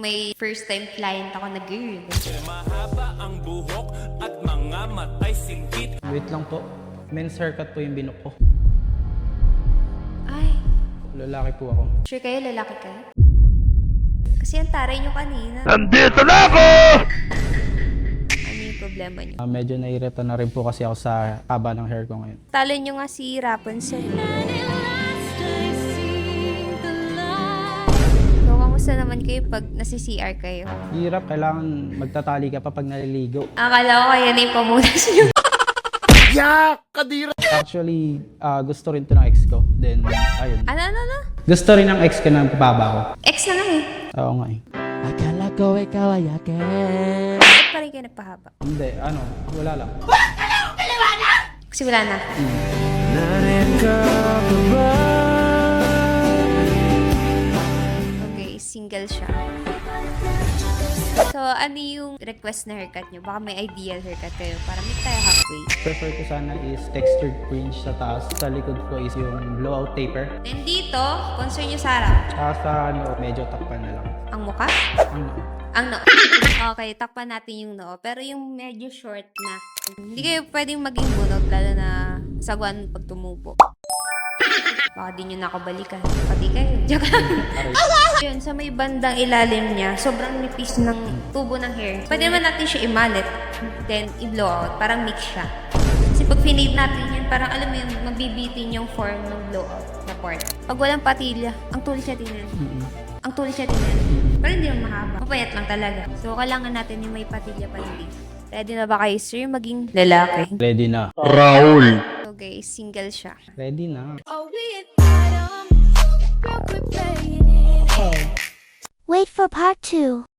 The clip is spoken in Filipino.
May first time client ako na girl. Mahaba ang buhok at mga matay singkit. Wait lang po. Men's haircut po yung binok ko. Ay, Lalaki po ako. sure kayo lalaki ka? Kasi ang taray nyo kanina. Nandito na ako! Ano yung problema nyo? Medyo nairita na rin po kasi ako sa haba ng hair ko ngayon. Talo nyo nga si Rapunzel. So, kamusta naman kayo pag nasi-CR kayo? Hirap, kailangan magtatali ka pa pag naliligo. Akala ko kaya na yung pamunas nyo. Actually, gusto rin to ng ex ko. Then, ayun. Ano? Gusto rin ng ex ko ng baba ko. Ex na lang eh. Oo nga eh. Akala ko ikaw ay akin. Ba't pa rin kayo nagpahaba? Hindi, wala lang. Kasi wala na. Okay, single siya. So, ano yung request na haircut nyo? Baka may ideal haircut kayo para meet tayo halfway. Prefer ko sana is textured fringe sa taas. Sa likod ko is yung blowout taper. Then dito, concern nyo sa harap. Sa medyo takpan na lang. Ang mukha? Ano? Ang noo. Okay, takpan natin yung noo. Pero yung medyo short na. Hindi kayo pwedeng maging bunot, lalo na sagwan pag tumubo. Baka di nyo nakabalikan. Pati kayo. Joke lang. Yun, sa may bandang ilalim niya, sobrang nipis ng tubo ng hair. Pwede naman natin siya imalit, then i-blow out. Parang mix siya. Kasi pag finade natin yan, parang alam mo yun, magbibitin yung form ng blow out na part. Pag walang patilya, ang tulis siya tingnan. Ang tulis siya tingnan. Pero hindi naman mahaba. Mapayat lang talaga. So, kailangan natin yung may patilya pa rin. Ready na ba kayo, sir, maging lalaki? Ready na. Raul! So, guys, single siya. Ready na. Wait for part 2.